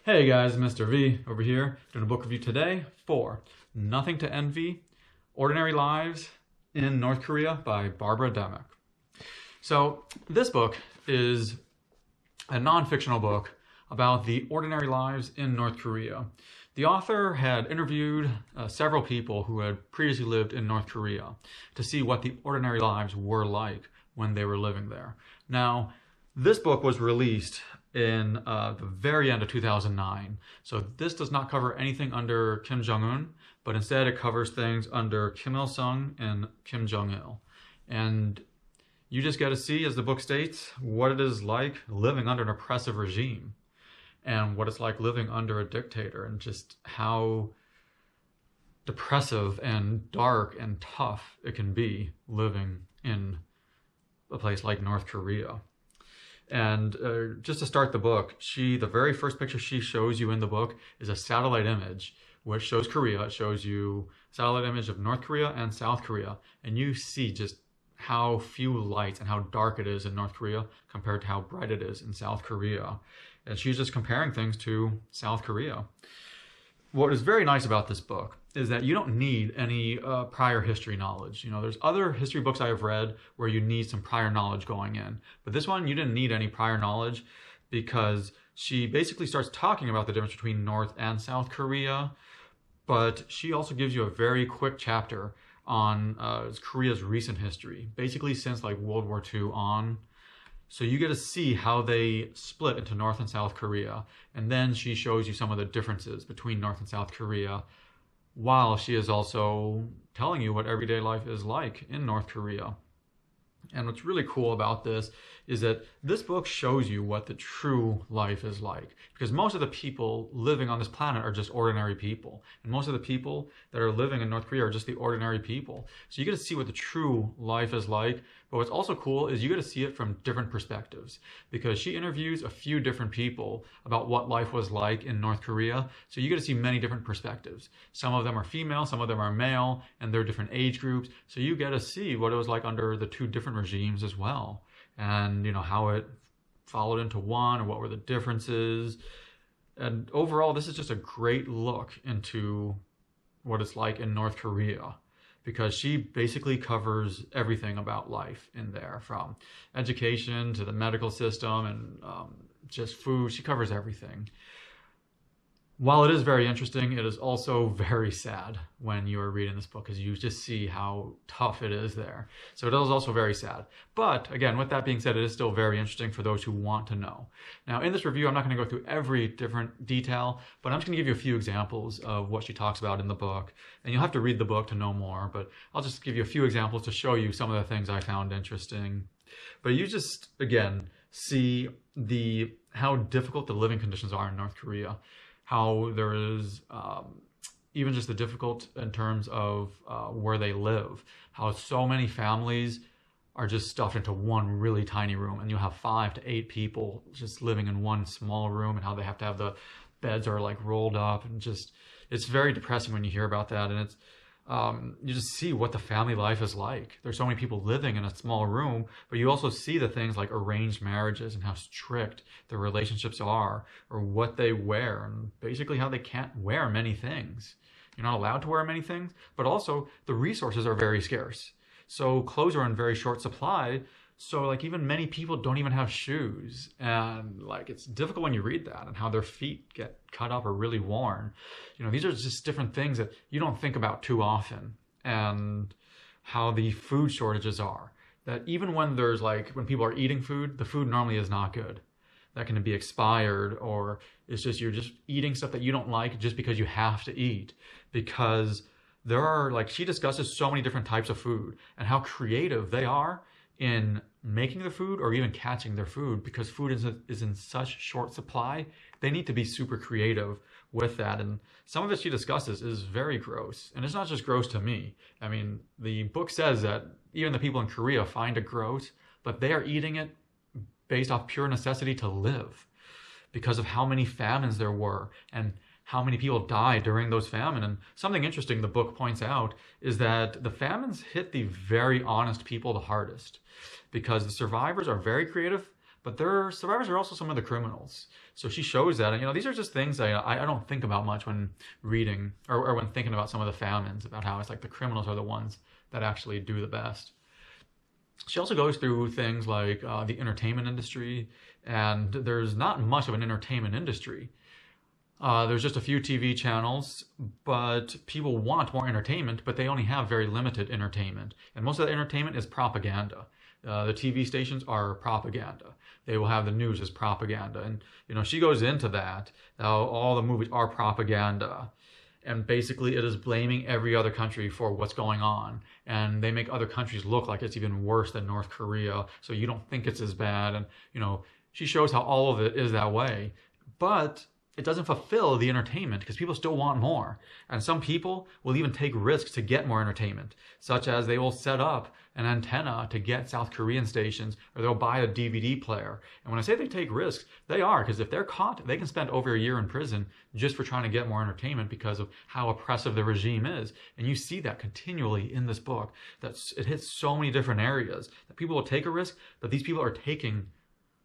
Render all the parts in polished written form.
Hey guys, Mr. V over here doing a book review today for Nothing to Envy, Ordinary Lives in North Korea by Barbara Demick. So this book is a non-fictional book about the ordinary lives in North Korea. The author had interviewed several people who had previously lived in North Korea to see what the ordinary lives were like when they were living there. Now, this book was released in the very end of 2009. So this does not cover anything under Kim Jong-un, but instead it covers things under Kim Il-sung and Kim Jong-il. And you just get to see, as the book states, what it is like living under an oppressive regime and what it's like living under a dictator, and just how depressive and dark and tough it can be living in a place like North Korea. And just to start the book, the very first picture she shows you in the book is a satellite image, which shows Korea. It shows you a satellite image of North Korea and South Korea. And you see just how few lights and how dark it is in North Korea compared to how bright it is in South Korea. And she's just comparing things to South Korea. What is very nice about this book is that you don't need any prior history knowledge. You know, there's other history books I have read where you need some prior knowledge going in. But this one, you didn't need any prior knowledge, because she basically starts talking about the difference between North and South Korea. But she also gives you a very quick chapter on Korea's recent history, basically since like World War II on. So you get to see how they split into North and South Korea. And then she shows you some of the differences between North and South Korea, while she is also telling you what everyday life is like in North Korea. And what's really cool about this is that this book shows you what the true life is like, because most of the people living on this planet are just ordinary people. And most of the people that are living in North Korea are just the ordinary people. So you get to see what the true life is like. But what's also cool is you get to see it from different perspectives, because she interviews a few different people about what life was like in North Korea. So you get to see many different perspectives. Some of them are female, some of them are male, and they're different age groups. So you get to see what it was like under the two different regimes as well. And, you know, how it followed into one, or what were the differences. And overall, this is just a great look into what it's like in North Korea, because she basically covers everything about life in there, from education to the medical system and just food. She covers everything. While it is very interesting, it is also very sad when you are reading this book, because you just see how tough it is there. So it is also very sad. But again, with that being said, it is still very interesting for those who want to know. Now, in this review, I'm not going to go through every different detail, but I'm just going to give you a few examples of what she talks about in the book. And you'll have to read the book to know more, but I'll just give you a few examples to show you some of the things I found interesting. But you just, again, see how difficult the living conditions are in North Korea. How there is even just the difficult in terms of where they live. How so many families are just stuffed into one really tiny room, and you have 5 to 8 people just living in one small room, and how they have to have the beds are like rolled up, and just, it's very depressing when you hear about that. And it's you just see what the family life is like. There's so many people living in a small room, but you also see the things like arranged marriages and how strict the relationships are, or what they wear, and basically how they can't wear many things. You're not allowed to wear many things, but also the resources are very scarce. So clothes are in very short supply. So like even many people don't even have shoes, and like it's difficult when you read that, and how their feet get cut up or really worn. You know, these are just different things that you don't think about too often. And how the food shortages are, that even when there's like, when people are eating food, the food normally is not good. That can be expired, or it's just, you're just eating stuff that you don't like just because you have to eat. Because there are, like, she discusses so many different types of food and how creative they are in making the food, or even catching their food, because food is in such short supply. They need to be super creative with that. And some of it she discusses is very gross. And it's not just gross to me. I mean, the book says that even the people in Korea find it gross, but they are eating it based off pure necessity to live, because of how many famines there were and how many people died during those famines. And something interesting the book points out is that the famines hit the very honest people the hardest, because the survivors are very creative, but their survivors are also some of the criminals. So she shows that, and these are just things I don't think about much when reading or when thinking about some of the famines, about how it's like the criminals are the ones that actually do the best. She also goes through things like the entertainment industry, and there's not much of an entertainment industry. There's just a few TV channels, but people want more entertainment, but they only have very limited entertainment. And most of the entertainment is propaganda. The TV stations are propaganda. They will have the news as propaganda. And, she goes into that. All the movies are propaganda. And basically it is blaming every other country for what's going on. And they make other countries look like it's even worse than North Korea, so you don't think it's as bad. And, she shows how all of it is that way. But it doesn't fulfill the entertainment because people still want more. And some people will even take risks to get more entertainment, such as they will set up an antenna to get South Korean stations, or they'll buy a DVD player. And when I say they take risks, they are, because if they're caught, they can spend over a year in prison just for trying to get more entertainment because of how oppressive the regime is. And you see that continually in this book, that it hits so many different areas that people will take a risk, but these people are taking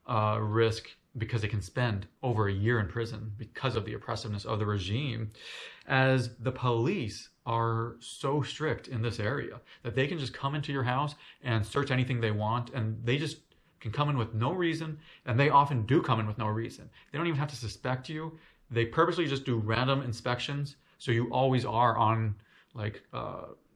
risk because they can spend over a year in prison because of the oppressiveness of the regime, as the police are so strict in this area that they can just come into your house and search anything they want, and they just can come in with no reason, and they often do come in with no reason. They don't even have to suspect you. They purposely just do random inspections, so you always are on,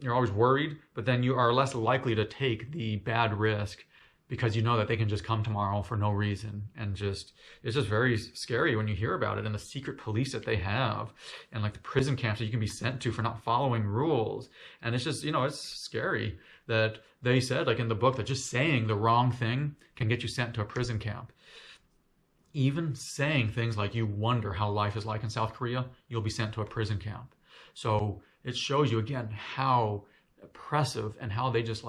you're always worried, but then you are less likely to take the bad risk because you know that they can just come tomorrow for no reason. And it's just very scary when you hear about it, and the secret police that they have, and like the prison camps that you can be sent to for not following rules. And it's just, it's scary that they said, like in the book, that just saying the wrong thing can get you sent to a prison camp. Even saying things like you wonder how life is like in South Korea, you'll be sent to a prison camp. So it shows you again how oppressive, and how they just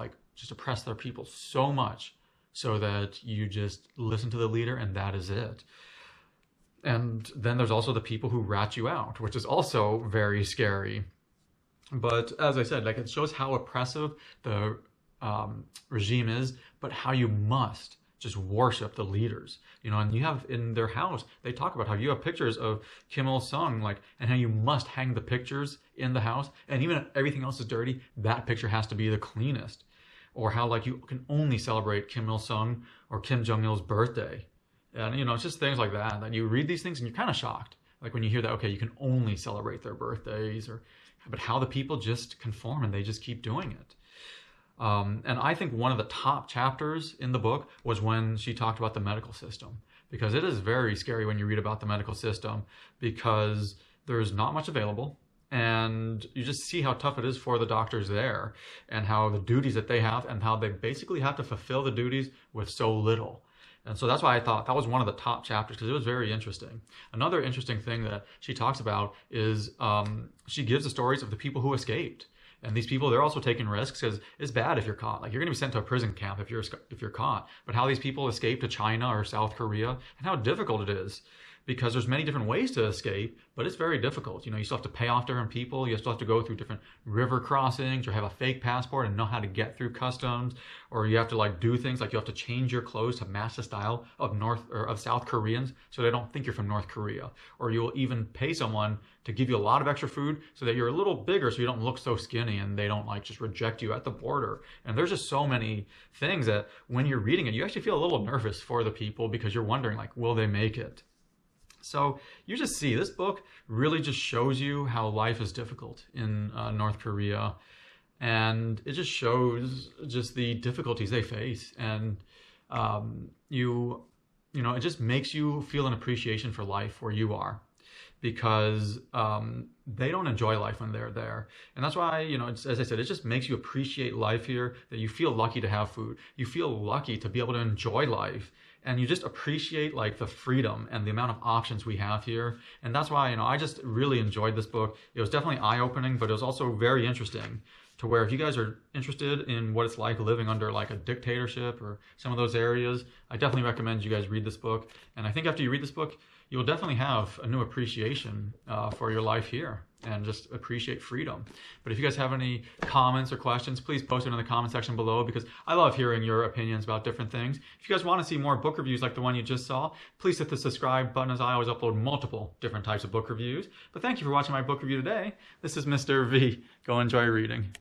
oppress their people so much, so that you just listen to the leader and that is it. And then there's also the people who rat you out, which is also very scary. But as I said, it shows how oppressive the regime is, but how you must just worship the leaders. And you have in their house, they talk about how you have pictures of Kim Il-sung, and how you must hang the pictures in the house. And even if everything else is dirty, that picture has to be the cleanest. Or how you can only celebrate Kim Il-sung or Kim Jong-il's birthday. And, it's just things like that. And you read these things and you're kind of shocked. When you hear that, okay, you can only celebrate their birthdays, but how the people just conform and they just keep doing it. And I think one of the top chapters in the book was when she talked about the medical system, because it is very scary when you read about the medical system, because there's not much available. And you just see how tough it is for the doctors there, and how the duties that they have, and how they basically have to fulfill the duties with so little. And so that's why I thought that was one of the top chapters, because it was very interesting. Another interesting thing that she talks about is she gives the stories of the people who escaped. And these people, they're also taking risks, because it's bad if you're caught. You're going to be sent to a prison camp if you're caught. But how these people escape to China or South Korea, and how difficult it is. Because there's many different ways to escape, but it's very difficult. You still have to pay off different people. You still have to go through different river crossings, or have a fake passport and know how to get through customs. Or you have to do things like you have to change your clothes to match the style of South Koreans, so they don't think you're from North Korea. Or you will even pay someone to give you a lot of extra food so that you're a little bigger, so you don't look so skinny, and they don't just reject you at the border. And there's just so many things that when you're reading it, you actually feel a little nervous for the people, because you're wondering will they make it? So you just see this book really just shows you how life is difficult in North Korea, and it just shows just the difficulties they face, and it just makes you feel an appreciation for life where you are, because they don't enjoy life when they're there. And that's why, as I said, it just makes you appreciate life here, that you feel lucky to have food. You feel lucky to be able to enjoy life. And you just appreciate the freedom and the amount of options we have here. And that's why, I just really enjoyed this book. It was definitely eye-opening, but it was also very interesting, to where if you guys are interested in what it's like living under a dictatorship or some of those areas, I definitely recommend you guys read this book. And I think after you read this book, you'll definitely have a new appreciation for your life here. and just appreciate freedom. But if you guys have any comments or questions, please post it in the comment section below, because I love hearing your opinions about different things. If you guys want to see more book reviews like the one you just saw, please hit the subscribe button, as I always upload multiple different types of book reviews. But thank you for watching my book review today. This is Mr. V. Go enjoy reading.